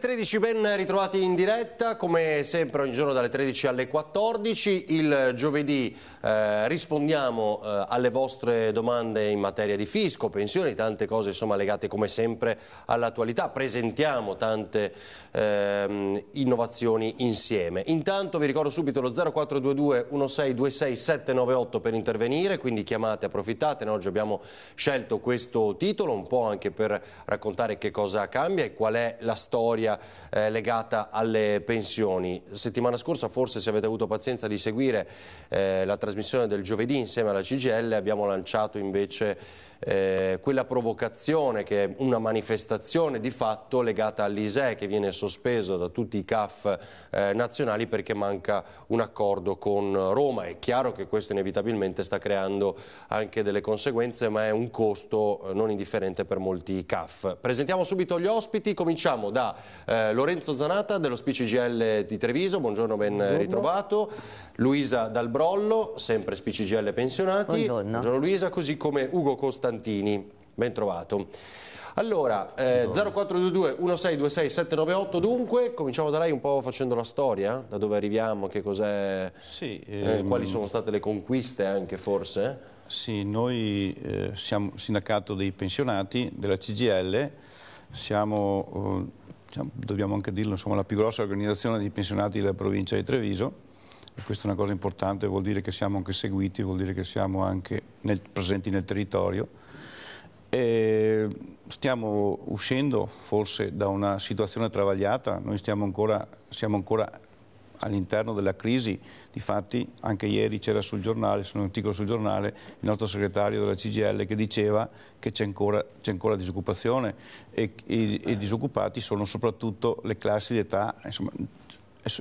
13, ben ritrovati in diretta, come sempre ogni giorno dalle 13 alle 14. Il giovedì rispondiamo alle vostre domande in materia di fisco, pensioni, tante cose insomma legate come sempre all'attualità. Presentiamo tante innovazioni insieme. Intanto vi ricordo subito lo 0422 1626 798 per intervenire, quindi chiamate, approfittate. Oggi abbiamo scelto questo titolo un po' anche per raccontare che cosa cambia e qual è la storia legata alle pensioni. Settimana scorsa, forse se avete avuto pazienza di seguire la trasmissione del giovedì insieme alla CGIL, abbiamo lanciato invece quella provocazione che è una manifestazione di fatto legata all'ISEE, che viene sospeso da tutti i CAF nazionali perché manca un accordo con Roma. È chiaro che questo inevitabilmente sta creando anche delle conseguenze, ma è un costo non indifferente per molti CAF. Presentiamo subito gli ospiti, cominciamo da Lorenzo Zanata dello SPCGIL di Treviso, buongiorno, ben ritrovato. Luisa Dalbrollo, sempre SPCGIL pensionati. Buongiorno Luisa, così come Ugo Costantini, ben trovato. Allora, 0422 1626 798, dunque, cominciamo da lei un po' facendo la storia, da dove arriviamo, che cos'è, quali sono state le conquiste anche forse? Sì, noi siamo sindacato dei pensionati della CGIL, siamo, dobbiamo anche dirlo, insomma, la più grossa organizzazione di pensionati della provincia di Treviso. E questa è una cosa importante, vuol dire che siamo anche seguiti, vuol dire che siamo anche presenti nel territorio. E stiamo uscendo forse da una situazione travagliata, noi siamo ancora all'interno della crisi. Difatti anche ieri c'era sul giornale, su un articolo sul giornale, il nostro segretario della CGIL che diceva che c'è ancora disoccupazione e i disoccupati sono soprattutto le classi di età, insomma,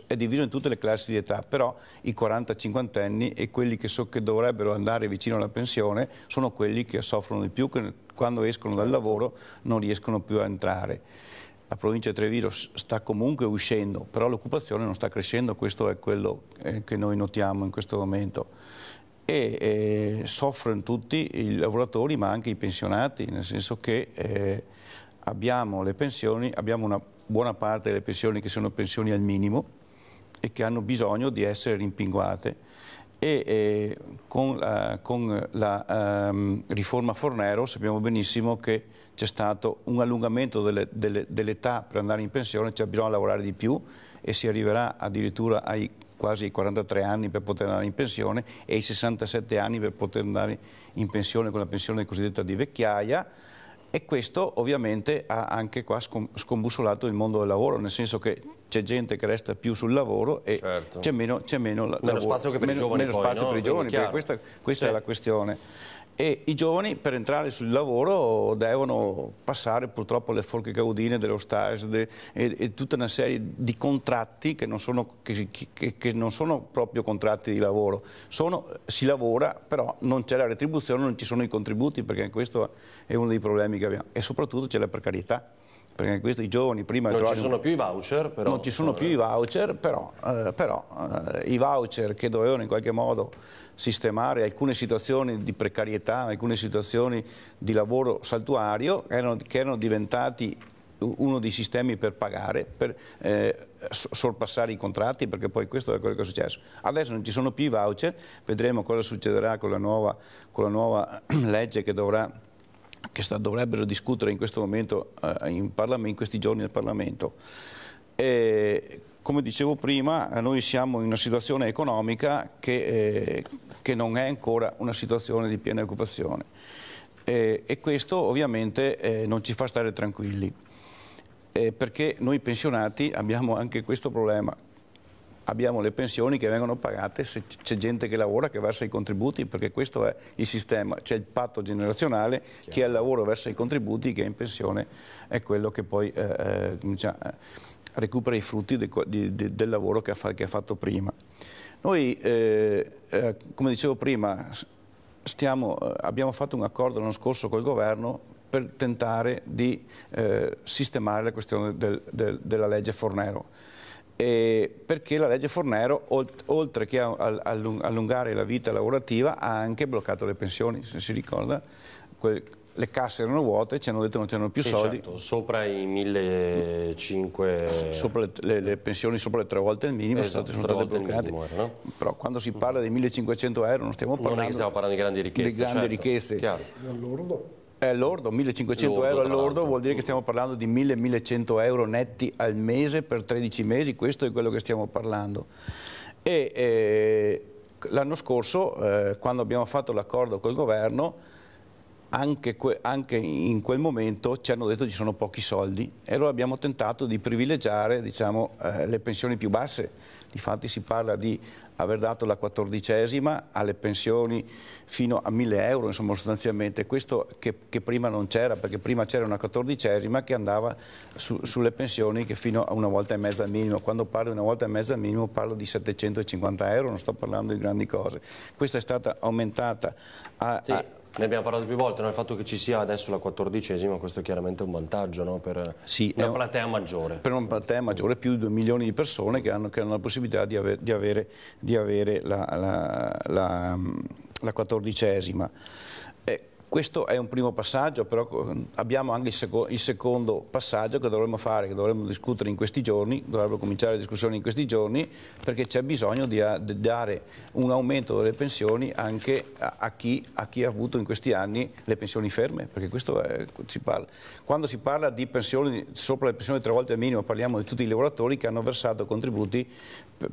è diviso in tutte le classi di età, però i 40-50 anni e quelli che dovrebbero andare vicino alla pensione sono quelli che soffrono di più, che quando escono dal lavoro non riescono più a entrare. La provincia di Treviso sta comunque uscendo, però l'occupazione non sta crescendo, questo è quello che noi notiamo in questo momento. E soffrono tutti i lavoratori ma anche i pensionati, nel senso che abbiamo le pensioni, abbiamo una buona parte delle pensioni che sono pensioni al minimo e che hanno bisogno di essere rimpinguate e con la riforma Fornero sappiamo benissimo che c'è stato un allungamento dell'età per andare in pensione, c'è bisogno di lavorare di più e si arriverà addirittura ai quasi 43 anni per poter andare in pensione e ai 67 anni per poter andare in pensione con la pensione cosiddetta di vecchiaia. E questo ovviamente ha anche qua scombussolato il mondo del lavoro, nel senso che c'è gente che resta più sul lavoro e certo, c'è meno spazio che per i giovani, per i giovani, perché questa è la questione. E i giovani per entrare sul lavoro devono passare purtroppo le forche caudine dello stage e tutta una serie di contratti che non sono proprio contratti di lavoro. Si lavora, però non c'è la retribuzione, non ci sono i contributi, perché questo è uno dei problemi che abbiamo. E soprattutto c'è la precarietà. Perché questo, i giovani prima non ci sono più i voucher, però non ci sono più i voucher, però i voucher che dovevano in qualche modo sistemare alcune situazioni di precarietà, alcune situazioni di lavoro saltuario che erano diventati uno dei sistemi per pagare, per sorpassare i contratti, perché poi questo è quello che è successo. Adesso non ci sono più i voucher, vedremo cosa succederà con la nuova legge che dovrebbero discutere in questo momento in questi giorni nel Parlamento. Come dicevo prima, noi siamo in una situazione economica che non è ancora una situazione di piena occupazione e questo ovviamente non ci fa stare tranquilli, perché noi pensionati abbiamo anche questo problema. Abbiamo le pensioni che vengono pagate se c'è gente che lavora, che versa i contributi, perché questo è il sistema. C'è il patto generazionale, chi è al lavoro versa i contributi, chi è in pensione è quello che poi recupera i frutti del lavoro che ha fatto prima. Noi, come dicevo prima, abbiamo fatto un accordo l'anno scorso col governo per tentare di sistemare la questione della legge Fornero. Perché la legge Fornero, oltre che a allungare la vita lavorativa, ha anche bloccato le pensioni, se si ricorda. le casse erano vuote, ci hanno detto che non c'erano più soldi. Certo, sopra i 1.500... Sopra le pensioni sopra le 3 volte il minimo, esatto, sono state bloccate. No? Però quando si parla di 1.500 euro non stiamo parlando, non è che stiamo parlando di grandi ricchezze. Di grandi ricchezze. Chiaro. È lordo, 1.500 euro all'ordo vuol dire che stiamo parlando di 1.100 euro netti al mese per 13 mesi, questo è quello che stiamo parlando. E l'anno scorso, quando abbiamo fatto l'accordo col governo, anche in quel momento ci hanno detto che ci sono pochi soldi e allora abbiamo tentato di privilegiare, diciamo, le pensioni più basse. Difatti si parla di aver dato la 14ª alle pensioni fino a 1.000 euro, insomma, sostanzialmente questo che prima non c'era, perché prima c'era una 14ª che andava sulle pensioni che fino a 1,5 volte al minimo. Quando parlo di 1,5 volte al minimo parlo di 750 euro, non sto parlando di grandi cose. Questa è stata aumentata a... Sì. Ne abbiamo parlato più volte, no? Il fatto che ci sia adesso la 14ª, questo è chiaramente un vantaggio, no? Per una platea maggiore. Per una platea maggiore, più di 2 milioni di persone che hanno la possibilità di avere la 14ª. Questo è un primo passaggio, però abbiamo anche il secondo passaggio che dovremmo fare, che dovremmo discutere in questi giorni, dovrebbero cominciare le discussioni in questi giorni, perché c'è bisogno di dare un aumento delle pensioni anche a chi ha avuto in questi anni le pensioni ferme, perché questo si parla. Quando si parla di pensioni, sopra le pensioni 3 volte al minimo, parliamo di tutti i lavoratori che hanno versato contributi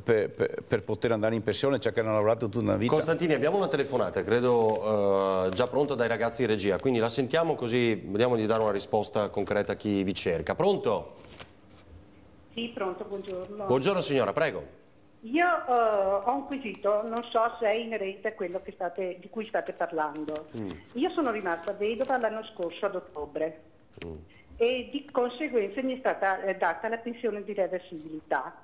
per poter andare in pensione, cioè che hanno lavorato tutta una vita. Costantini, abbiamo una telefonata, credo già pronta dai ragazzi di regia, quindi la sentiamo così vediamo di dare una risposta concreta a chi vi cerca. Pronto? Sì, pronto, buongiorno. Buongiorno signora, prego. Io ho un quesito, non so se è inerente a quello di cui state parlando. Io sono rimasta vedova l'anno scorso ad ottobre e di conseguenza mi è stata data la pensione di reversibilità.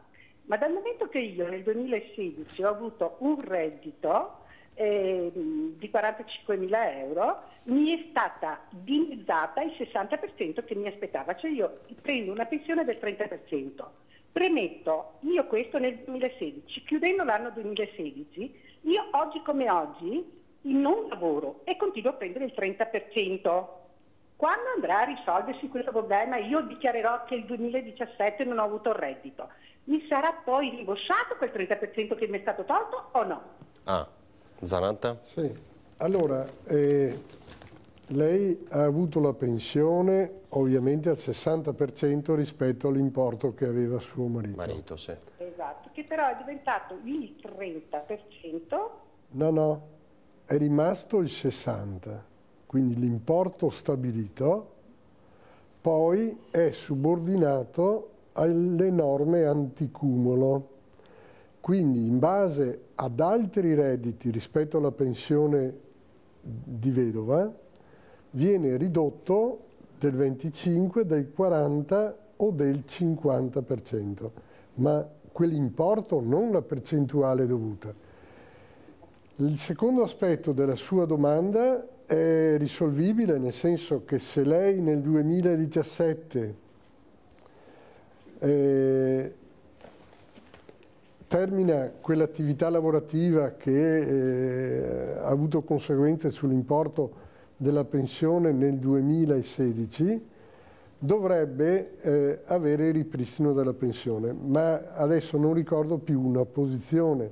Ma dal momento che io nel 2016 ho avuto un reddito di 45.000 euro, mi è stata dimezzata il 60% che mi aspettava, cioè io prendo una pensione del 30%. Premetto, io questo nel 2016, chiudendo l'anno 2016, io oggi come oggi non lavoro e continuo a prendere il 30%. Quando andrà a risolversi questo problema, io dichiarerò che il 2017 non ho avuto il reddito. Mi sarà poi rimborsato quel 30% che mi è stato tolto o no? Zanatta? Sì, allora lei ha avuto la pensione ovviamente al 60% rispetto all'importo che aveva suo marito. Marito, sì. Esatto, che però è diventato il 30%. No, è rimasto il 60%, quindi l'importo stabilito poi è subordinato alle norme anticumulo. Quindi in base ad altri redditi rispetto alla pensione di vedova viene ridotto del 25, del 40 o del 50%, ma quell'importo non la percentuale dovuta. Il secondo aspetto della sua domanda è risolvibile, nel senso che se lei nel 2017 termina quell'attività lavorativa che ha avuto conseguenze sull'importo della pensione nel 2016, dovrebbe avere il ripristino della pensione, ma adesso non ricordo più una posizione,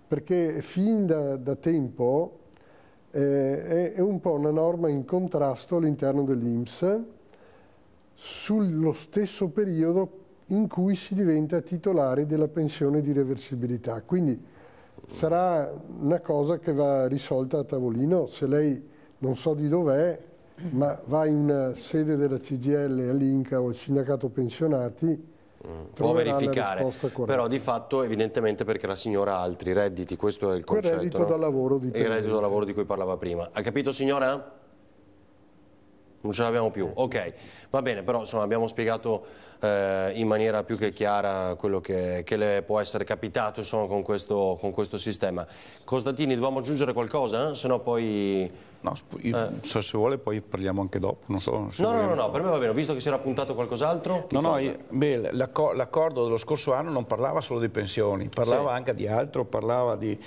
perché fin da tempo è un po' una norma in contrasto all'interno dell'INPS sullo stesso periodo in cui si diventa titolari della pensione di reversibilità. Quindi sarà una cosa che va risolta a tavolino. Se lei non so di dov'è, ma va in una sede della CGIL, all'Inca o al sindacato pensionati, può verificare, però di fatto evidentemente perché la signora ha altri redditi, questo è il concetto. Il reddito da lavoro dipendente. Il reddito da lavoro di cui parlava prima. Ha capito signora? Non ce l'abbiamo più, ok, va bene, però insomma abbiamo spiegato in maniera più che chiara quello che le può essere capitato insomma, con questo sistema. Costantini, dovevamo aggiungere qualcosa? Se no poi No, se vuole poi parliamo anche dopo, non so. No, per me va bene, ho visto che si era puntato qualcos'altro. L'accordo dello scorso anno non parlava solo di pensioni, parlava anche di altro, parlava di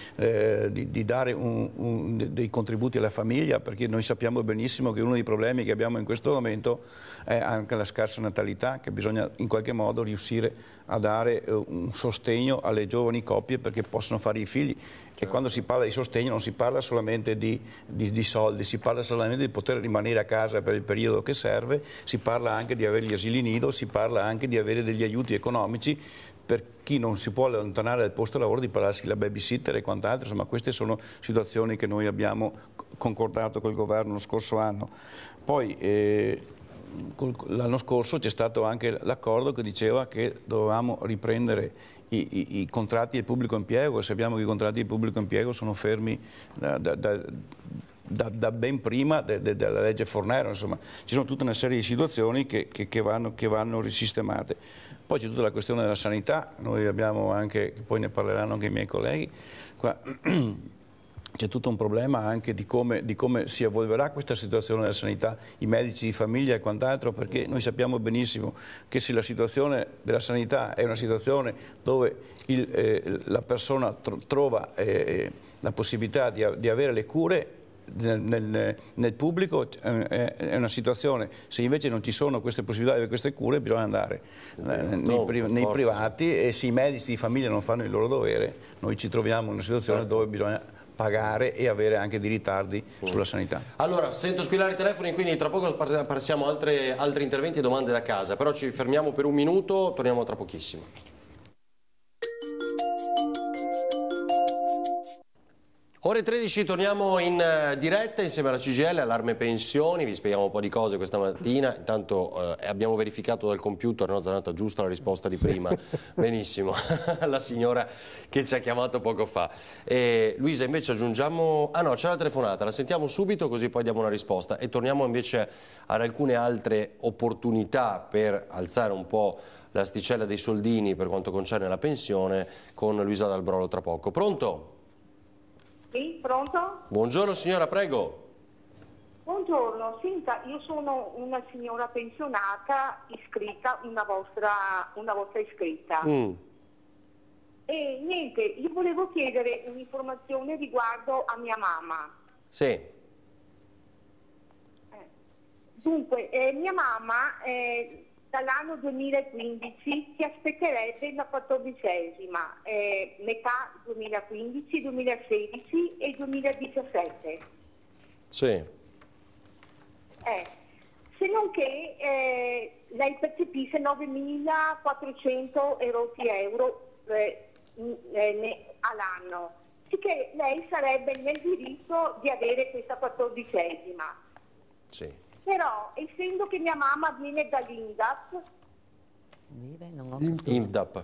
dare dei contributi alla famiglia, perché noi sappiamo benissimo che uno dei problemi che abbiamo in questo momento è anche la scarsa natalità, che bisogna in qualche modo riuscire a dare un sostegno alle giovani coppie perché possono fare i figli. E quando si parla di sostegno non si parla solamente di soldi, si parla solamente di poter rimanere a casa per il periodo che serve, si parla anche di avere gli asili nido, si parla anche di avere degli aiuti economici per chi non si può allontanare dal posto di lavoro, di pagarsi la babysitter e quant'altro. Insomma, queste sono situazioni che noi abbiamo concordato col governo lo scorso anno. Poi l'anno scorso c'è stato anche l'accordo che diceva che dovevamo riprendere i contratti di pubblico impiego, e sappiamo che i contratti di pubblico impiego sono fermi da ben prima della legge Fornero. Insomma, ci sono tutta una serie di situazioni che vanno risistemate. Poi c'è tutta la questione della sanità, noi abbiamo anche, poi ne parleranno anche i miei colleghi, qua c'è tutto un problema anche di come si evolverà questa situazione della sanità, i medici di famiglia e quant'altro, perché noi sappiamo benissimo che se la situazione della sanità è una situazione dove la persona trova la possibilità di avere le cure nel pubblico, è una situazione. Se invece non ci sono queste possibilità di avere queste cure, bisogna andare nei privati, e se i medici di famiglia non fanno il loro dovere, noi ci troviamo in una situazione dove bisogna pagare e avere anche di ritardi sulla sanità. Allora, sento squillare i telefoni, quindi tra poco passiamo a altri interventi e domande da casa, però ci fermiamo per un minuto, torniamo tra pochissimo. Ore 13, torniamo in diretta insieme alla CGIL, allarme pensioni, vi spieghiamo un po' di cose questa mattina. Intanto abbiamo verificato dal computer, no Zanotta, giusta la risposta di prima, benissimo, la signora che ci ha chiamato poco fa. Luisa, invece aggiungiamo, no, c'è la telefonata, la sentiamo subito così poi diamo una risposta e torniamo invece ad alcune altre opportunità per alzare un po' l'asticella dei soldini per quanto concerne la pensione con Luisa Dal Brolo tra poco. Pronto? Sì, pronto? Buongiorno signora, prego. Buongiorno, senta, io sono una signora pensionata iscritta, una vostra iscritta. E niente, io volevo chiedere un'informazione riguardo a mia mamma. Sì. Dunque, mia mamma dall'anno 2015 si aspetterebbe la 14ª, metà 2015, 2016 e 2017. Sì. Se non che lei percepisse 9.400 euro all'anno, sicché lei sarebbe nel diritto di avere questa 14ª. Sì. Però, essendo che mia mamma viene dall'INDAP... INDAP.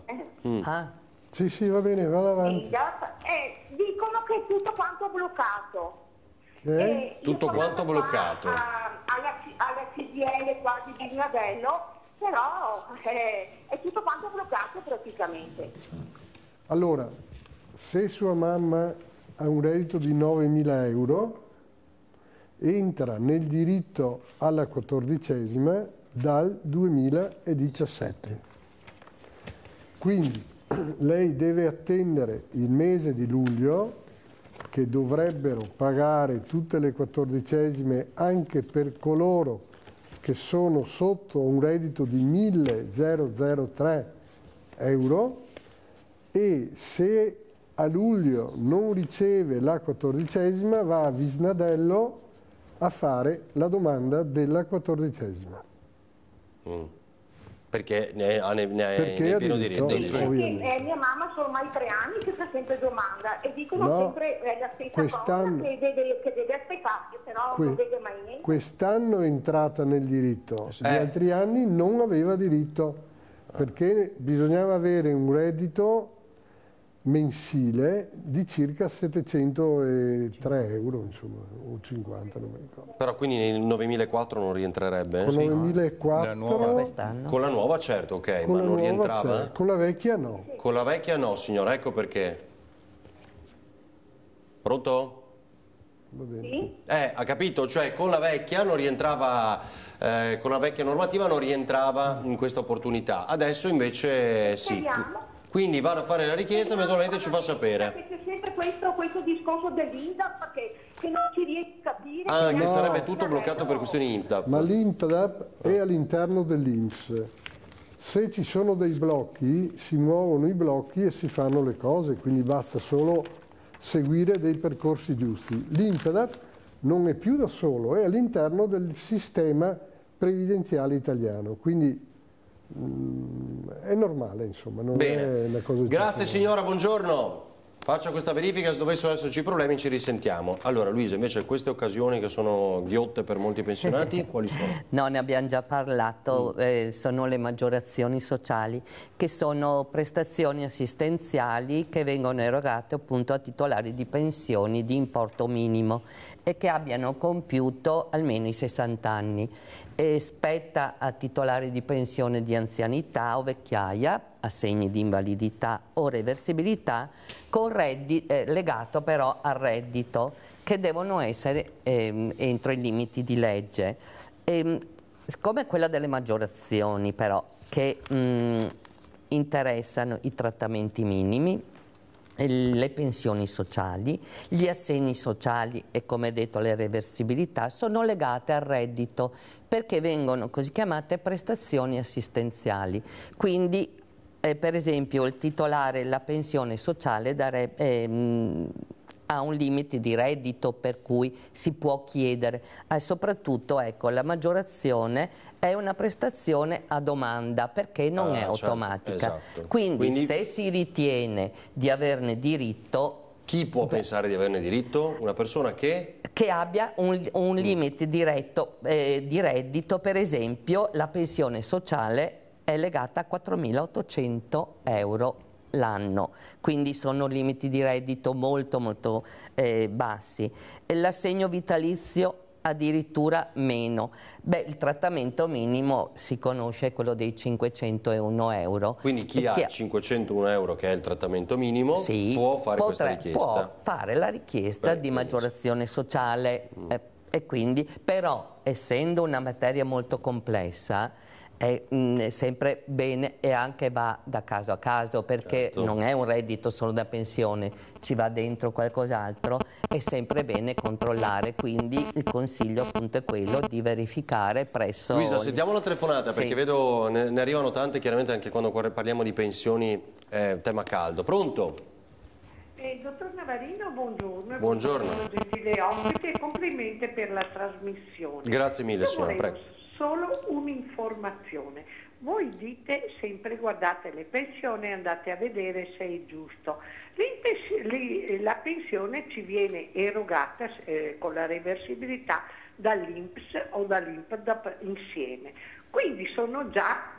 Sì, va bene, vado avanti. Dicono che è tutto quanto bloccato. Tutto quanto bloccato. Alla CGIL quasi di Vignadello, però è tutto quanto bloccato praticamente. Allora, se sua mamma ha un reddito di 9.000 euro, entra nel diritto alla 14ª dal 2017. Quindi lei deve attendere il mese di luglio, che dovrebbero pagare tutte le 14ª anche per coloro che sono sotto un reddito di 1.003 euro, e se a luglio non riceve la 14ª va a Visnadello a fare la domanda della 14ª. Perché ne ha pieno diritto. Mia mamma sono ormai 3 anni che fa sempre domanda e dicono sempre la stessa cosa, che deve aspettare, però non vede mai niente. Quest'anno è entrata nel diritto, gli altri anni non aveva diritto, perché bisognava avere un reddito mensile di circa 703 euro, insomma, o 50, non mi ricordo. Però quindi nel 9.004 non rientrerebbe? Con 9.004... Con la nuova certo, ok, ma non rientrava? Con la vecchia no. Con la vecchia no, signora, ecco perché. Pronto? Va bene. Sì? Ha capito? Cioè con la vecchia non rientrava, con la vecchia normativa non rientrava in questa opportunità. Adesso invece sì. Speriamo. Quindi vado a fare la richiesta, eventualmente ci fa sapere. Perché c'è sempre questo discorso dell'INPDAP che non si riesce a capire. Ah, che No. sarebbe tutto bloccato per questioni INPDAP. Ma l'INPDAP è all'interno dell'INPS. Se ci sono dei blocchi, si muovono i blocchi e si fanno le cose, quindi basta solo seguire dei percorsi giusti. L'INPDAP non è più da solo, è all'interno del sistema previdenziale italiano, quindi è normale, insomma, non è una cosa Grazie eccezionale. signora, buongiorno. Faccia questa verifica, se dovessero esserci problemi ci risentiamo. Allora Luisa, invece queste occasioni che sono ghiotte per molti pensionati, quali sono? No, ne abbiamo già parlato, sono le maggiorazioni sociali, che sono prestazioni assistenziali che vengono erogate appunto a titolari di pensioni di importo minimo e che abbiano compiuto almeno i 60 anni. E spetta a titolari di pensione di anzianità o vecchiaia, assegni di invalidità o reversibilità, con legato però al reddito, che devono essere entro i limiti di legge. Come quella delle maggiorazioni però, che interessano i trattamenti minimi, le pensioni sociali, gli assegni sociali e, come detto, le reversibilità sono legate al reddito perché vengono così chiamate prestazioni assistenziali. Quindi per esempio il titolare la pensione sociale ha un limite di reddito per cui si può chiedere, soprattutto ecco, la maggiorazione è una prestazione a domanda perché non è automatica. Certo, esatto. Quindi se si ritiene di averne diritto... Chi può pensare di averne diritto? Una persona che abbia un limite diretto di reddito, per esempio la pensione sociale è legata a 4.800 euro l'anno, quindi sono limiti di reddito molto molto bassi. L'assegno vitalizio addirittura meno. Beh, il trattamento minimo si conosce, quello dei 501 euro. Quindi chi ha 501 euro, che è il trattamento minimo, può fare questa richiesta? Può fare la richiesta di maggiorazione sociale e quindi, però, essendo una materia molto complessa, è sempre bene e anche va da caso a caso, perché non è un reddito solo da pensione, ci va dentro qualcos'altro, è sempre bene controllare, quindi il consiglio appunto è quello di verificare presso... Luisa, sentiamo la telefonata perché vedo ne arrivano tante, chiaramente anche quando parliamo di pensioni è tema caldo. Pronto? Dottor Navarino, buongiorno. Buongiorno. Gentile ospite e complimenti per la trasmissione. Grazie mille signora, prego. Solo un'informazione. Voi dite sempre guardate le pensioni e andate a vedere se è giusto. La pensione ci viene erogata con la reversibilità dall'INPS o dall'INPDAP insieme. Quindi sono già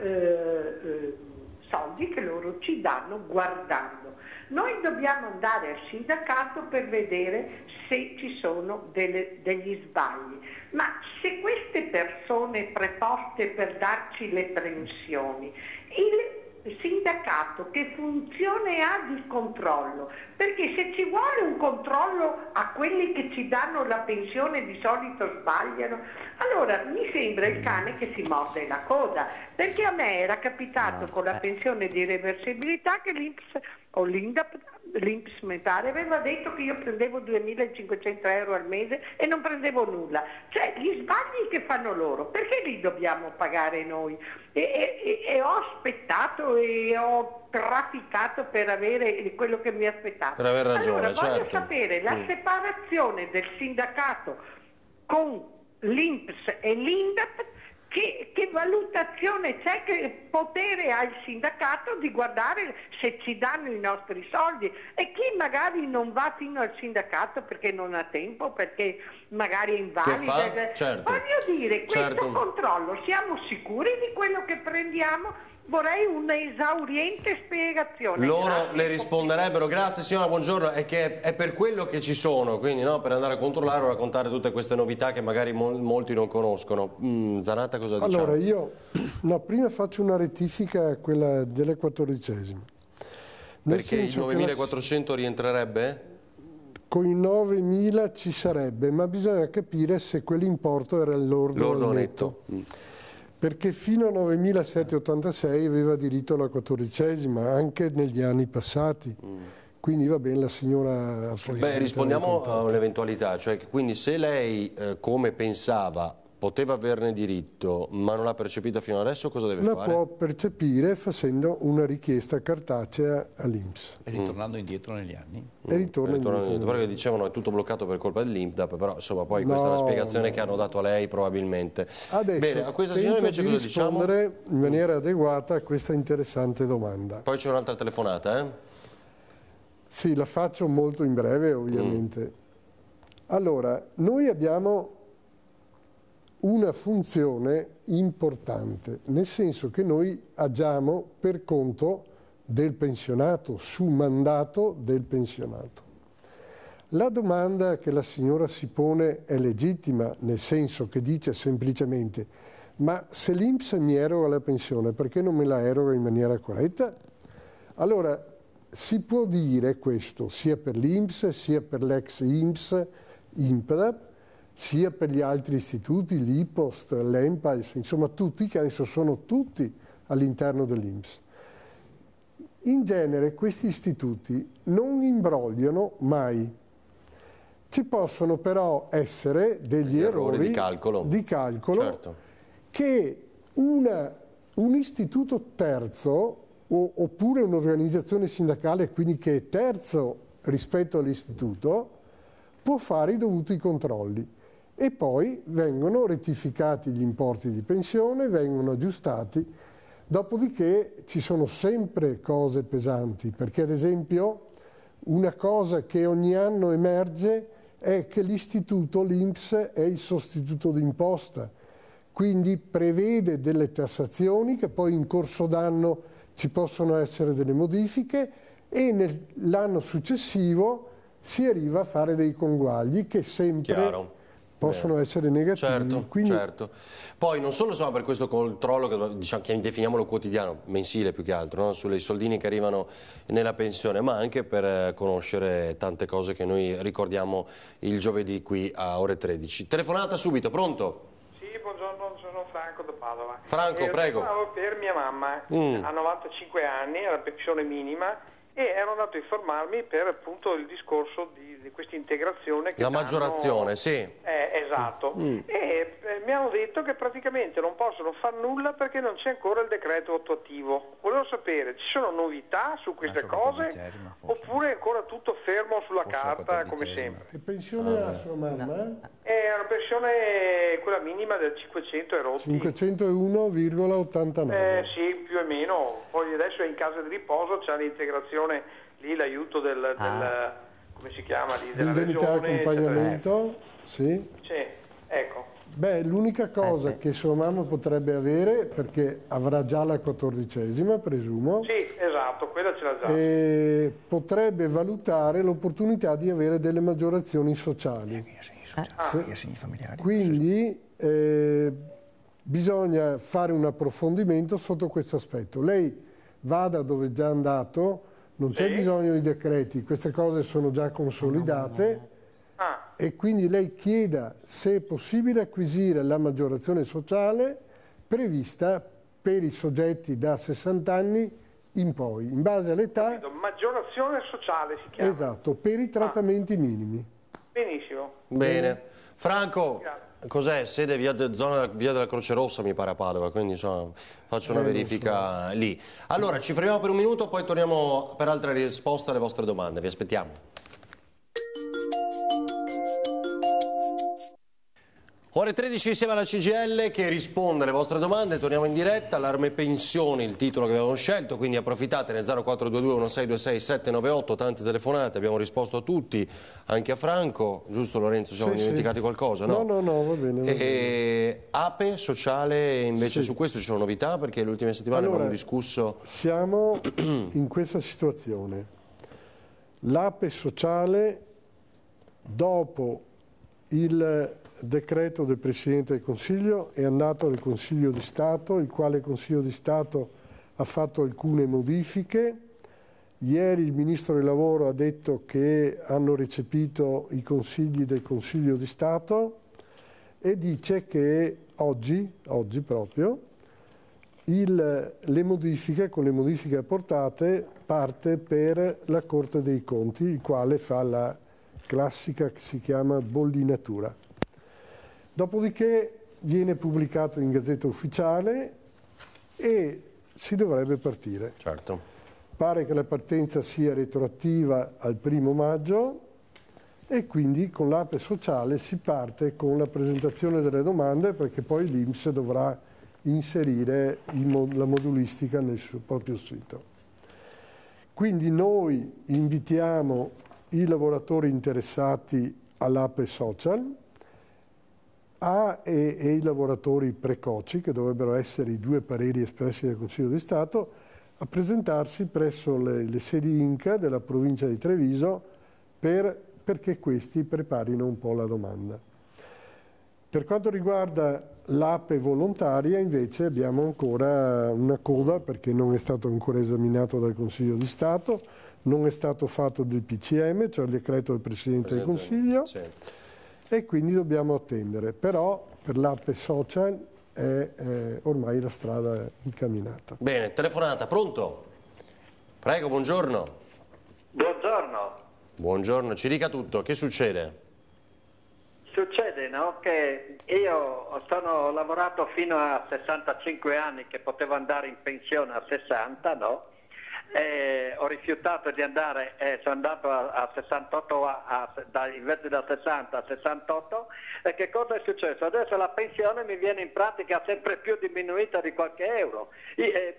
soldi che loro ci danno guardando. Noi dobbiamo andare al sindacato per vedere se ci sono degli sbagli, ma se queste persone preposte per darci le pensioni, il sindacato che funzione ha di controllo? Perché se ci vuole un controllo a quelli che ci danno la pensione di solito sbagliano, allora mi sembra il cane che si morde la coda, perché a me era capitato con la pensione di reversibilità che l'INPS o l'INPS mi pare aveva detto che io prendevo 2.500 euro al mese e non prendevo nulla. Cioè gli sbagli che fanno loro, perché li dobbiamo pagare noi? E ho aspettato e ho trafficato per avere quello che mi aspettavo. Per aver ragione, allora voglio certo. sapere la separazione del sindacato con l'INPS e l'INDAP. Che valutazione c'è, che potere ha il sindacato di guardare se ci danno i nostri soldi, e chi magari non va fino al sindacato perché non ha tempo, perché magari è invalida. Certo. Voglio dire, questo controllo, siamo sicuri di quello che prendiamo? Vorrei un'esauriente spiegazione. Loro le risponderebbero, grazie signora, buongiorno, è che è per quello che ci sono, quindi no, per andare a controllare o raccontare tutte queste novità che magari molti non conoscono. Zanatta, cosa diciamo? Allora io prima faccio una rettifica a quella delle 14esime. Perché il 9.400 rientrerebbe? con i 9.000 ci sarebbe, ma bisogna capire se quell'importo era il lordo o il netto. Perché fino a 9.786 aveva diritto alla 14ª, anche negli anni passati. Quindi va bene, la signora... Beh, rispondiamo a un'eventualità, cioè che quindi se lei, come pensava, poteva averne diritto, ma non l'ha percepita fino adesso, cosa deve fare? La può percepire facendo una richiesta cartacea all'INPS. E ritornando indietro negli anni? E ritorna indietro. Perché dicevano è tutto bloccato per colpa dell'INPDAP, però insomma poi questa è la spiegazione che hanno dato a lei probabilmente. Adesso bene, a questa signora invece cosa diciamo? Rispondere in maniera adeguata a questa interessante domanda. Poi c'è un'altra telefonata, eh? Sì, la faccio molto in breve ovviamente. Allora, noi abbiamo una funzione importante, nel senso che noi agiamo per conto del pensionato, su mandato del pensionato. La domanda che la signora si pone è legittima, nel senso che dice semplicemente: ma se l'INPS mi eroga la pensione, perché non me la eroga in maniera corretta? Allora, si può dire questo sia per l'INPS, sia per l'ex INPS, INPDAP, sia per gli altri istituti, l'IPOST, l'ENPALS, insomma tutti, che adesso sono tutti all'interno dell'INPS. In genere questi istituti non imbrogliano mai. Ci possono però essere degli errori di calcolo certo. Che un istituto terzo oppure un'organizzazione sindacale, quindi che è terzo rispetto all'istituto, può fare i dovuti controlli e poi vengono rettificati gli importi di pensione, vengono aggiustati, dopodiché ci sono sempre cose pesanti, perché ad esempio una cosa che ogni anno emerge è che l'istituto, l'INPS, è il sostituto d'imposta, quindi prevede delle tassazioni che poi in corso d'anno ci possono essere delle modifiche e nell'anno successivo si arriva a fare dei conguagli che sempre possono essere negativi. Certo, quindi... certo. Poi non solo insomma, per questo controllo, che diciamo, definiamolo quotidiano, mensile più che altro, no? Sulle soldini che arrivano nella pensione, ma anche per conoscere tante cose che noi ricordiamo il giovedì qui a ore 13. Telefonata subito, pronto? Sì, buongiorno, sono Franco da Padova. Franco, prego. Parlavo per mia mamma, ha 95 anni, ha la pensione minima e ero andato a informarmi per appunto il discorso di questa integrazione che la maggiorazione, sì. Esatto. E mi hanno detto che praticamente non possono far nulla perché non c'è ancora il decreto attuativo. Volevo sapere, ci sono novità su queste cose oppure è ancora tutto fermo sulla carta come sempre? Che pensione ha sua mamma? È una pensione quella minima del 500 e rotti. 501,89. Sì, più o meno. Poi adesso è in casa di riposo, c'è l'integrazione lì, l'aiuto del come si chiama lì, della l'indennità regione, accompagnamento, sì. Sì, ecco. Beh, l'unica cosa che sua mamma potrebbe avere, perché avrà già la 14ª, presumo. Sì, esatto, quella ce l'ha già. E potrebbe valutare l'opportunità di avere delle maggiorazioni sociali. Assegni familiari. Quindi bisogna fare un approfondimento sotto questo aspetto. Lei vada dove è già andato, non c'è bisogno di decreti, queste cose sono già consolidate e quindi lei chieda se è possibile acquisire la maggiorazione sociale prevista per i soggetti da 60 anni in poi, in base all'età. Maggiorazione sociale si chiama. Esatto, per i trattamenti minimi. Benissimo. Bene. Franco, cos'è? Sede via della Croce Rossa mi pare a Padova, quindi insomma faccio una verifica lì. Allora ci fermiamo per un minuto, poi torniamo per altre risposte alle vostre domande, vi aspettiamo. Ore 13 insieme alla CGIL che risponde alle vostre domande, torniamo in diretta, allarme pensioni, il titolo che avevamo scelto, quindi approfittatene, 0422 1626 798, tante telefonate, abbiamo risposto a tutti, anche a Franco, giusto Lorenzo, ci siamo dimenticati qualcosa, no? No, va bene. E APE sociale invece su questo ci sono novità perché le ultime settimane abbiamo discusso. Siamo in questa situazione, l'APE sociale dopo il decreto del Presidente del Consiglio è andato al Consiglio di Stato, il quale Consiglio di Stato ha fatto alcune modifiche. Ieri il Ministro del Lavoro ha detto che hanno recepito i consigli del Consiglio di Stato e dice che oggi proprio, con le modifiche apportate, parte per la Corte dei Conti, il quale fa la classica che si chiama bollinatura. Dopodiché viene pubblicato in Gazzetta Ufficiale e si dovrebbe partire. Certo. Pare che la partenza sia retroattiva al 1° maggio e quindi con l'APE sociale si parte con la presentazione delle domande, perché poi l'INPS dovrà inserire la modulistica nel suo proprio sito. Quindi noi invitiamo i lavoratori interessati all'APE social e i lavoratori precoci, che dovrebbero essere i 2 pareri espressi dal Consiglio di Stato, a presentarsi presso le sedi INCA della provincia di Treviso perché questi preparino un po' la domanda. Per quanto riguarda l'APE volontaria, invece, abbiamo ancora una coda, perché non è stato ancora esaminato dal Consiglio di Stato, non è stato fatto del PCM, cioè il decreto del Presidente del Consiglio, sì. E quindi dobbiamo attendere. Però per l'APE social è ormai la strada incamminata. Bene, telefonata, pronto? Prego, buongiorno. Buongiorno. Buongiorno, ci dica tutto, che succede? Succede, no, che io ho lavorato fino a 65 anni, che potevo andare in pensione a 60, no? Ho rifiutato di andare, sono andato a 68, invece da 60 a 68, e che cosa è successo? Adesso la pensione mi viene in pratica sempre più diminuita di qualche euro.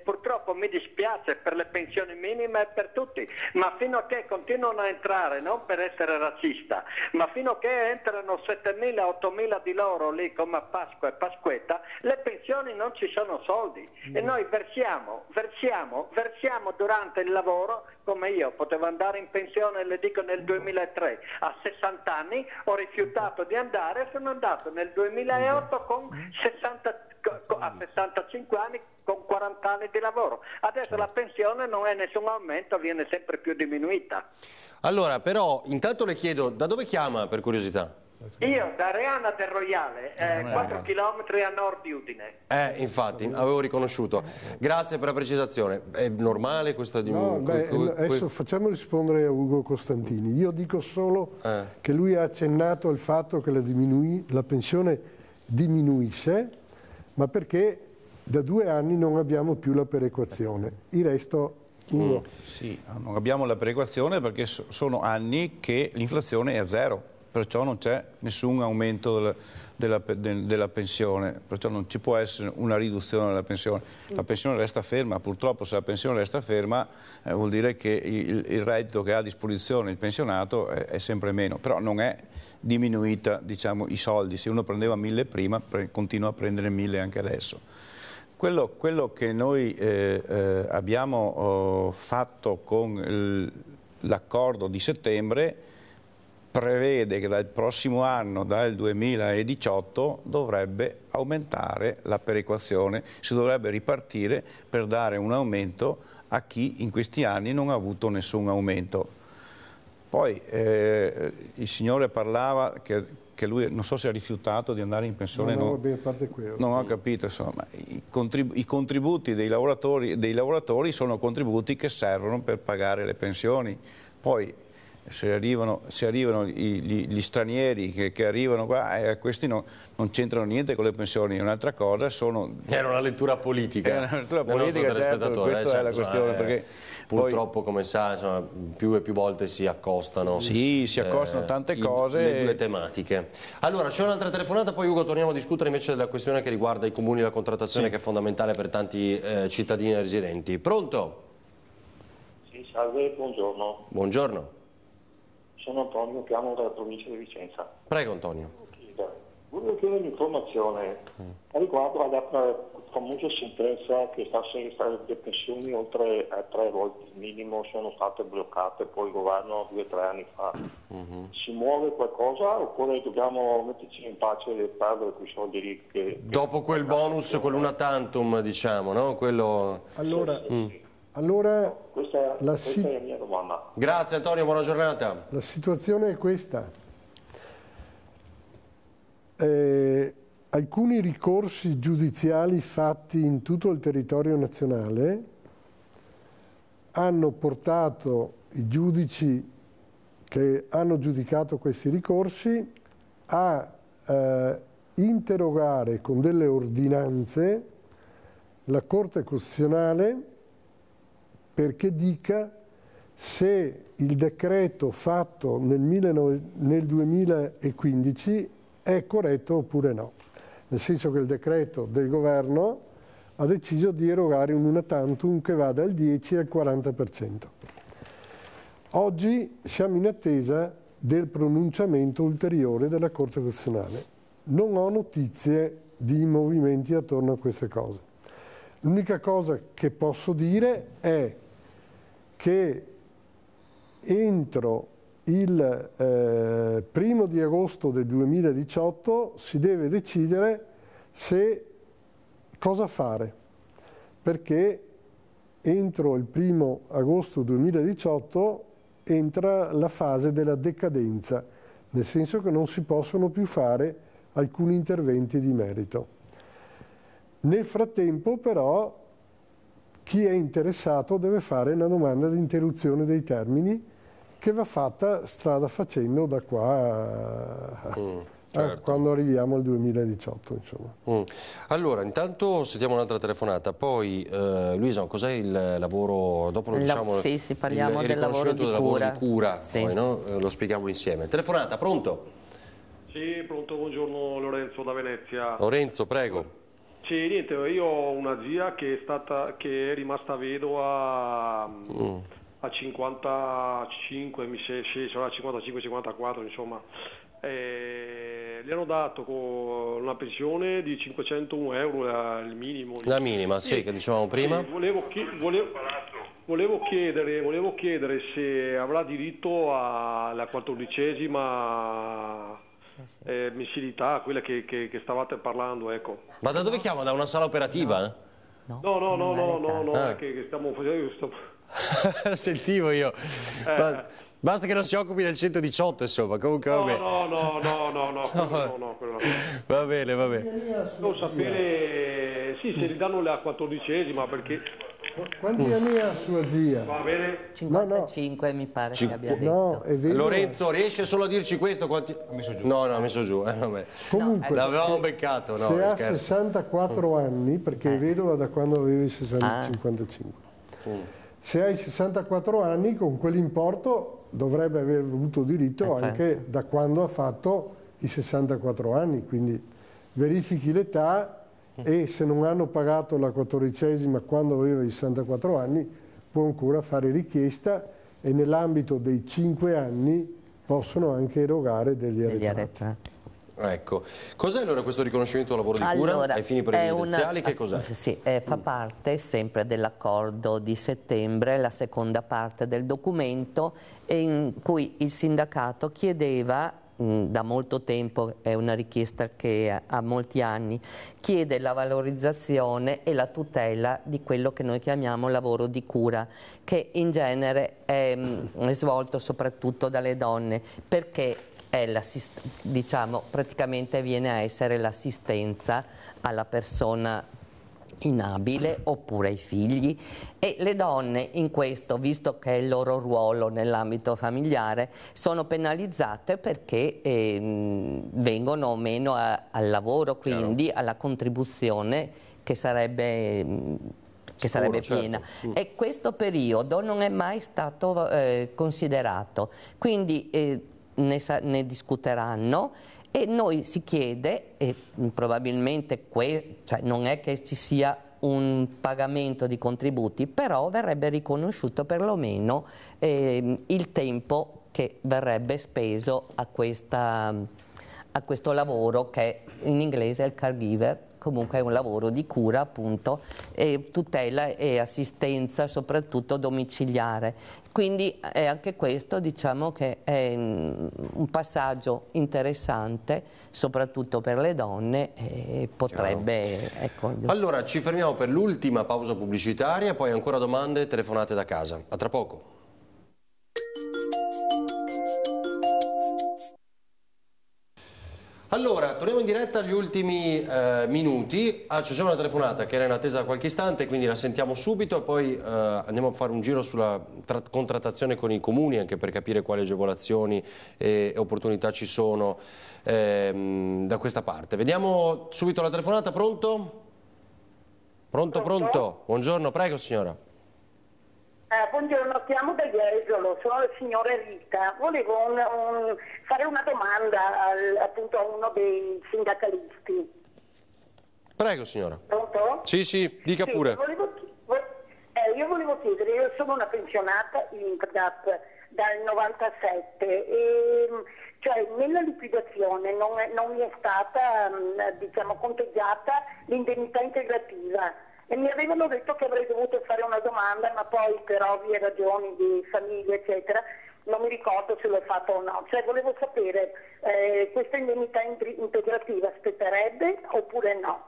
Purtroppo mi dispiace per le pensioni minime e per tutti, ma fino a che continuano a entrare, non per essere razzista, ma fino a che entrano 7.000, 8.000 di loro lì come a Pasqua e Pasquetta, le pensioni non ci sono soldi e noi versiamo durante il lavoro. Come io potevo andare in pensione, le dico, nel 2003 a 60 anni, ho rifiutato di andare, sono andato nel 2008 a 65 anni con 40 anni di lavoro. Adesso la pensione non è nessun aumento, viene sempre più diminuita. Allora, però, intanto le chiedo, da dove chiama, per curiosità? Io da Reana del Royale, 4 chilometri a nord di Udine. Infatti, avevo riconosciuto. Grazie per la precisazione. È normale questa adesso facciamo rispondere a Ugo Costantini. Io dico solo che lui ha accennato al fatto che la pensione diminuisce, ma perché da 2 anni non abbiamo più la perequazione. Il resto... Ugo. Sì, non abbiamo la perequazione perché sono anni che l'inflazione è a 0. Perciò non c'è nessun aumento della pensione, perciò non ci può essere una riduzione della pensione. La pensione resta ferma, purtroppo se la pensione resta ferma vuol dire che il reddito che ha a disposizione il pensionato è sempre meno, però non è diminuita, diciamo, i soldi. Se uno prendeva 1.000 prima, continua a prendere 1.000 anche adesso. Quello che noi abbiamo fatto con l'accordo di settembre prevede che dal prossimo anno, dal 2018, dovrebbe aumentare la perequazione, si dovrebbe ripartire per dare un aumento a chi in questi anni non ha avuto nessun aumento. Poi il signore parlava che lui non so se ha rifiutato di andare in pensione, non ho capito, insomma, i contributi dei lavoratori sono contributi che servono per pagare le pensioni. Poi se arrivano gli stranieri che arrivano qua, questi non c'entrano niente con le pensioni, è un'altra cosa. Era una lettura politica. Era una lettura politica, certo, questa è la questione. Perché purtroppo, come sa, insomma, più e più volte si accostano. Sì, si accostano tante cose. Le due tematiche. Allora, c'è un'altra telefonata, poi Ugo torniamo a discutere invece della questione che riguarda i comuni e la contrattazione, che è fondamentale per tanti cittadini e residenti. Pronto? Sì, salve, buongiorno. Buongiorno. Sono Antonio, chiamo dalla provincia di Vicenza. Prego Antonio. Volevo chiedere un'informazione riguardo alla famosa sentenza che le pensioni oltre a 3 volte il minimo sono state bloccate poi il governo 2 o 3 anni fa. Si muove qualcosa oppure dobbiamo metterci in pace e perdere quei soldi lì? Dopo quel bonus, quell'una tantum, diciamo, no? Quello... Allora... Allora, questa è la mia domanda. Grazie Antonio, buona giornata. La situazione è questa. Alcuni ricorsi giudiziali fatti in tutto il territorio nazionale hanno portato i giudici che hanno giudicato questi ricorsi a interrogare con delle ordinanze la Corte Costituzionale perché dica se il decreto fatto nel 2015 è corretto oppure no. Nel senso che il decreto del governo ha deciso di erogare un una tantum che va dal 10 al 40%. Oggi siamo in attesa del pronunciamento ulteriore della Corte Costituzionale. Non ho notizie di movimenti attorno a queste cose. L'unica cosa che posso dire è che entro il 1° di agosto del 2018 si deve decidere cosa fare, perché entro il 1° agosto 2018 entra la fase della decadenza, nel senso che non si possono più fare alcuni interventi di merito. Nel frattempo però chi è interessato deve fare una domanda di interruzione dei termini che va fatta strada facendo da qua a quando arriviamo al 2018. Insomma. Allora, intanto sentiamo un'altra telefonata, poi Luisa, cos'è il lavoro, dopo lo diciamo, sì, parliamo del lavoro di cura, sì. Poi, no? Lo spieghiamo insieme. Telefonata, pronto? Sì, pronto, buongiorno, Lorenzo da Venezia. Lorenzo, prego. Sì, niente, io ho una zia che è rimasta vedova a 55, mi sarà 55-54, insomma. Le hanno dato con una pensione di 501 euro, il minimo. La minima, sì, che dicevamo prima. Volevo chiedere se avrà diritto alla 14ª mensilità, quella che stavate parlando, ecco. Ma da dove chiama? Da una sala operativa? No, è che stiamo facendo... Sentivo io. Basta che non si occupi del 118, insomma, comunque no, vabbè. No. Va bene. Non sapere, sì, se gli danno la 14ª, perché... Quanti anni ha sua zia? Va bene? 55 mi pare che abbia detto. Lorenzo, riesce solo a dirci questo? Quanti... Ha messo giù. No, ha messo giù. Vabbè. Comunque, l'avevamo beccato. Se ha 64 anni, perché è vedova da quando avevi 55. Se hai 64 anni, con quell'importo dovrebbe aver avuto diritto anche da quando ha fatto i 64 anni. Quindi verifichi l'età e se non hanno pagato la 14ª quando aveva i 64 anni può ancora fare richiesta e nell'ambito dei 5 anni possono anche erogare degli arretrati. Ecco, cos'è allora questo riconoscimento del lavoro di cura ai fini previdenziali? Che cos'è? Sì, fa parte sempre dell'accordo di settembre, la seconda parte del documento, in cui il sindacato chiedeva da molto tempo, è una richiesta che ha molti anni, chiede la valorizzazione e la tutela di quello che noi chiamiamo lavoro di cura, che in genere è svolto soprattutto dalle donne, perché diciamo, praticamente viene a essere l'assistenza alla persona inabile oppure ai figli, e le donne in questo, visto che è il loro ruolo nell'ambito familiare, sono penalizzate perché vengono meno al lavoro, quindi alla contribuzione che sarebbe piena. Certo. E questo periodo non è mai stato considerato, quindi ne discuteranno. E noi si chiede, e probabilmente non è che ci sia un pagamento di contributi, però verrebbe riconosciuto perlomeno il tempo che verrebbe speso a questo lavoro, che in inglese è il caregiver, comunque è un lavoro di cura appunto, e tutela e assistenza soprattutto domiciliare. Quindi anche questo diciamo che è un passaggio interessante soprattutto per le donne e potrebbe... Ecco. Allora ci fermiamo per l'ultima pausa pubblicitaria, poi ancora domande e telefonate da casa. A tra poco. Allora, torniamo in diretta agli ultimi minuti. C'è una telefonata che era in attesa da qualche istante, quindi la sentiamo subito e poi andiamo a fare un giro sulla contrattazione con i comuni, anche per capire quali agevolazioni e opportunità ci sono da questa parte. Vediamo subito la telefonata. Pronto? Pronto, pronto? Buongiorno, prego signora. Buongiorno, chiamo da Jesolo, sono la signora Rita. Volevo fare una domanda appunto a uno dei sindacalisti. Prego signora. Pronto? Sì, sì, dica pure. Io volevo chiedere, io sono una pensionata INPDAP dal 97 e cioè nella liquidazione non mi è stata diciamo conteggiata l'indennità integrativa. E mi avevano detto che avrei dovuto fare una domanda, ma poi per ovvie ragioni di famiglia, eccetera, non mi ricordo se l'ho fatto o no. Cioè volevo sapere, questa indennità integrativa spetterebbe oppure no?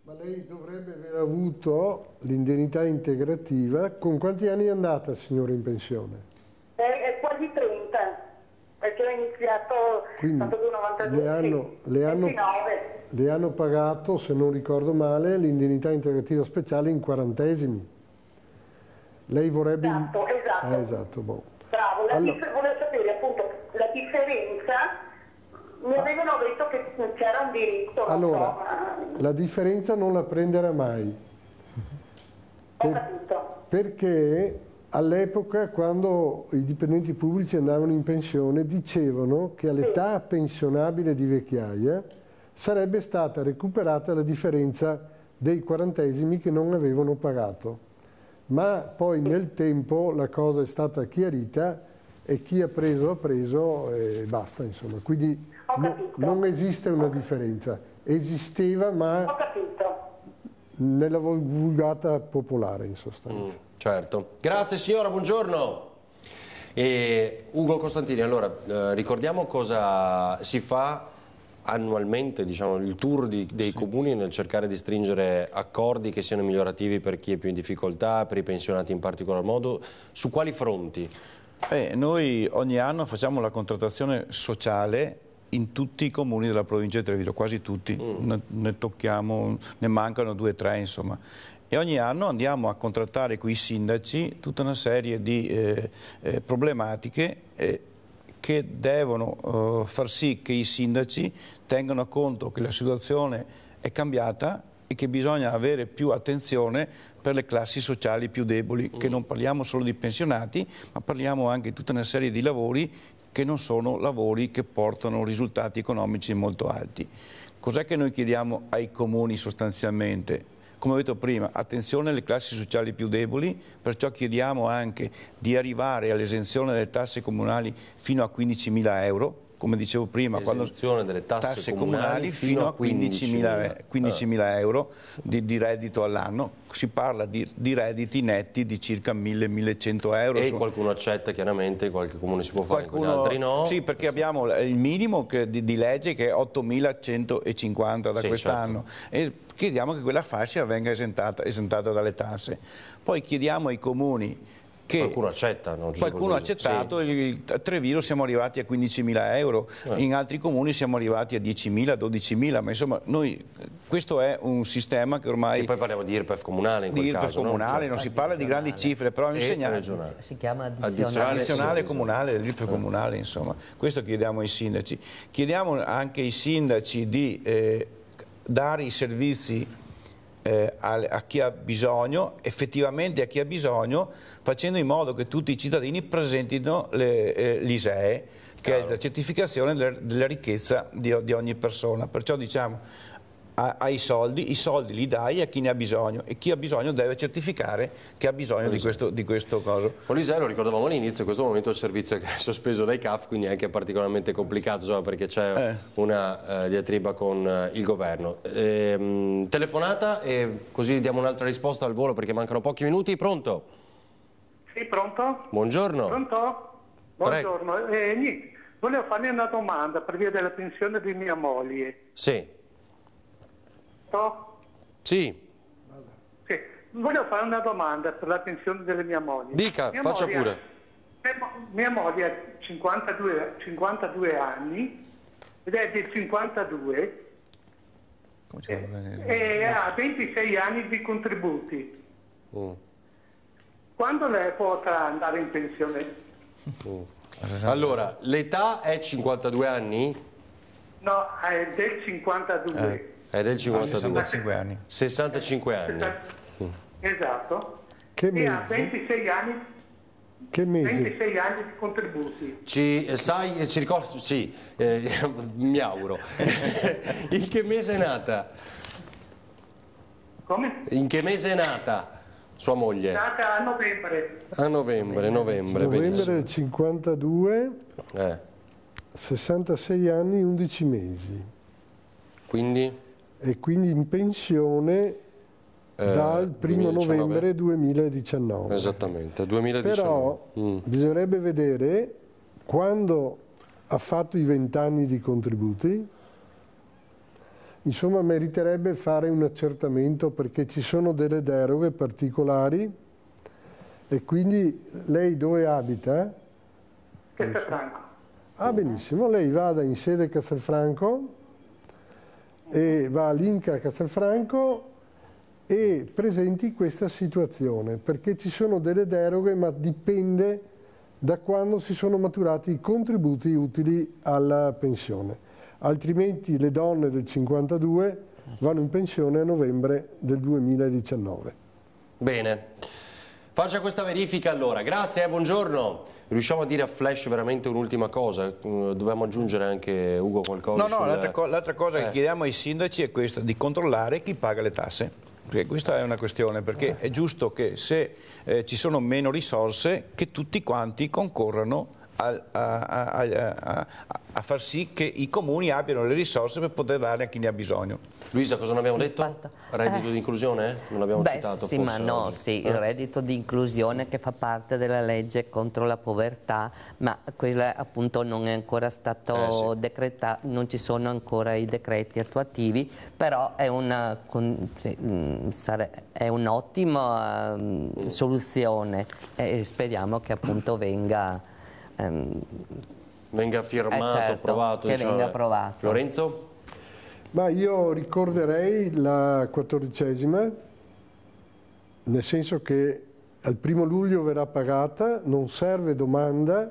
Ma lei dovrebbe aver avuto l'indennità integrativa. Con quanti anni è andata, signora, in pensione? È quasi 30, perché ho iniziato tanto del 92, le hanno pagato, se non ricordo male, l'indennità integrativa speciale in quarantesimi. Lei vorrebbe... Esatto. Esatto, boh. Bravo, volevo sapere appunto la differenza. Mi avevano detto che c'era un diritto. Allora, la differenza non la prenderà mai. Ho capito. Perché all'epoca, quando i dipendenti pubblici andavano in pensione, dicevano che all'età pensionabile di vecchiaia sarebbe stata recuperata la differenza dei quarantesimi che non avevano pagato. Ma poi nel tempo la cosa è stata chiarita e chi ha preso e basta, insomma. Quindi non esiste una differenza. Esisteva, ma nella vulgata popolare, in sostanza. Certo. Grazie signora, buongiorno. Ugo Costantini, allora ricordiamo cosa si fa annualmente, diciamo, il tour dei comuni nel cercare di stringere accordi che siano migliorativi per chi è più in difficoltà, per i pensionati in particolar modo. Su quali fronti? Noi ogni anno facciamo la contrattazione sociale in tutti i comuni della provincia di Treviso, quasi tutti, ne tocchiamo, ne mancano 2 o 3 insomma. E ogni anno andiamo a contrattare con i sindaci tutta una serie di problematiche che devono far sì che i sindaci tengano conto che la situazione è cambiata e che bisogna avere più attenzione per le classi sociali più deboli, che non parliamo solo di pensionati, ma parliamo anche di tutta una serie di lavori che non sono lavori che portano risultati economici molto alti. Cos'è che noi chiediamo ai comuni sostanzialmente? Come ho detto prima, attenzione alle classi sociali più deboli, perciò chiediamo anche di arrivare all'esenzione delle tasse comunali fino a 15.000 euro, come dicevo prima, esenzione delle tasse comunali fino a 15.000 euro di reddito all'anno. Si parla di redditi netti di circa 1.000-1.100 euro. E qualcuno accetta chiaramente, qualche comune si può fare, altri no. Sì, perché abbiamo il minimo di legge che è 8.150 da quest'anno. Certo. E chiediamo che quella fascia venga esentata dalle tasse. Poi chiediamo ai comuni che qualcuno accetta, no? Qualcuno ha accettato, a Treviso siamo arrivati a 15.000 euro, in altri comuni siamo arrivati a 10.000, 12.000, ma insomma questo è un sistema che ormai... E poi parliamo di IRPEF comunale in quel caso, IRPEF comunale, non si parla di grandi cifre, però si chiama addizionale comunale, l'IRPEF comunale, insomma. Questo chiediamo ai sindaci. Chiediamo anche ai sindaci di dare i servizi a chi ha bisogno, effettivamente a chi ha bisogno, facendo in modo che tutti i cittadini presentino l'ISEE, che è la certificazione della ricchezza di ogni persona. Perciò diciamo, hai i soldi li dai a chi ne ha bisogno e chi ha bisogno deve certificare che ha bisogno di questo coso. Polise, lo ricordavamo all'inizio, in questo momento il servizio è sospeso dai CAF, quindi è anche particolarmente complicato, insomma, perché c'è una diatriba con il governo. Telefonata e così diamo un'altra risposta al volo perché mancano pochi minuti. Pronto? Sì, pronto? Buongiorno. Pronto? Buongiorno. Volevo farle una domanda per via della pensione di mia moglie. Sì. Sì. Sì. Volevo fare una domanda per la pensione della mia moglie. Dica, faccia pure. Mia moglie ha 52 anni ed è del 52 e ha 26 anni di contributi. Quando lei potrà andare in pensione? Allora, l'età è 52 anni? No, è del 52. È del 52. 65 anni. 65 anni. Esatto. Che e mese? ha 26 anni. Che mese? 26 anni di contributi. Ci ricorda? Sì, mi auguro. In che mese è nata? Come? In che mese è nata sua moglie? Nata a novembre. A novembre. Novembre del 52, 66 anni, 11 mesi. Quindi? E quindi in pensione dal 1° novembre 2019. Esattamente, 2019. Però bisognerebbe vedere quando ha fatto i 20 anni di contributi, insomma meriterebbe fare un accertamento perché ci sono delle deroghe particolari e quindi lei dove abita? Castelfranco. Ah benissimo, lei vada in sede Castelfranco e va all'Inca a Castelfranco e presenti questa situazione, perché ci sono delle deroghe, ma dipende da quando si sono maturati i contributi utili alla pensione. Altrimenti le donne del 52 vanno in pensione a novembre del 2019. Bene. Faccia questa verifica allora. Grazie, buongiorno. Riusciamo a dire a flash veramente un'ultima cosa? Dobbiamo aggiungere anche, Ugo, qualcosa? No, l'altra cosa che chiediamo ai sindaci è questa, di controllare chi paga le tasse. Perché questa è una questione, perché è giusto che se ci sono meno risorse che tutti quanti concorrano a far sì che i comuni abbiano le risorse per poter dare a chi ne ha bisogno. Luisa, cosa ne abbiamo detto? Reddito di inclusione? Non l'abbiamo citato sì, forse ma no, oggi. sì, il reddito di inclusione che fa parte della legge contro la povertà, ma quella appunto non è ancora stato decretato, non ci sono ancora i decreti attuativi, però è un'ottima soluzione e speriamo che appunto venga firmato, certo, approvato. Che venga approvato. Lorenzo? Ma io ricorderei la 14ª, nel senso che al 1° luglio verrà pagata, non serve domanda,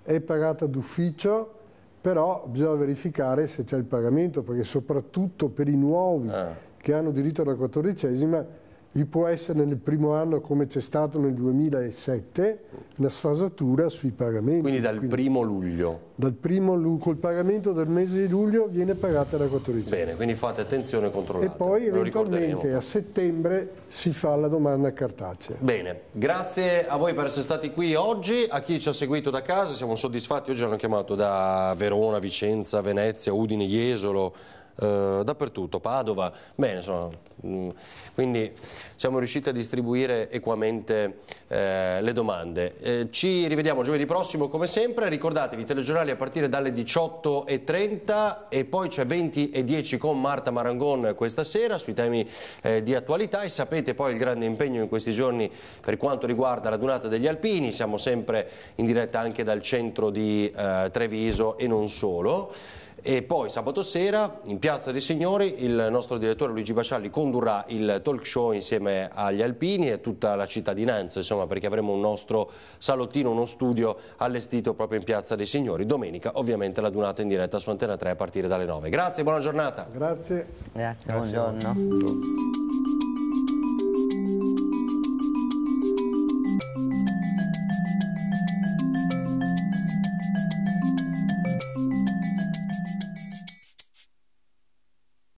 è pagata d'ufficio, però bisogna verificare se c'è il pagamento, perché soprattutto per i nuovi che hanno diritto alla 14ª, vi può essere nel primo anno, come c'è stato nel 2007, una sfasatura sui pagamenti. Quindi dal 1° luglio? Dal 1° luglio, col pagamento del mese di luglio viene pagata la 14ª. Bene, quindi fate attenzione e controllate. E poi eventualmente a settembre si fa la domanda cartacea. Bene, grazie a voi per essere stati qui oggi, a chi ci ha seguito da casa, siamo soddisfatti, oggi hanno chiamato da Verona, Vicenza, Venezia, Udine, Jesolo, dappertutto, Padova, bene, insomma, quindi siamo riusciti a distribuire equamente le domande. Ci rivediamo giovedì prossimo come sempre, ricordatevi telegiornali a partire dalle 18:30 e poi c'è 20:10 con Marta Marangon questa sera sui temi di attualità e sapete poi il grande impegno in questi giorni per quanto riguarda la Dunata degli Alpini, siamo sempre in diretta anche dal centro di Treviso e non solo. E poi sabato sera in Piazza dei Signori il nostro direttore Luigi Bascialli condurrà il talk show insieme agli alpini e tutta la cittadinanza, insomma, perché avremo un nostro salottino, uno studio allestito proprio in Piazza dei Signori. Domenica ovviamente la Dunata in diretta su Antena 3 a partire dalle 9. Grazie, buona giornata. Grazie. Grazie. Buongiorno.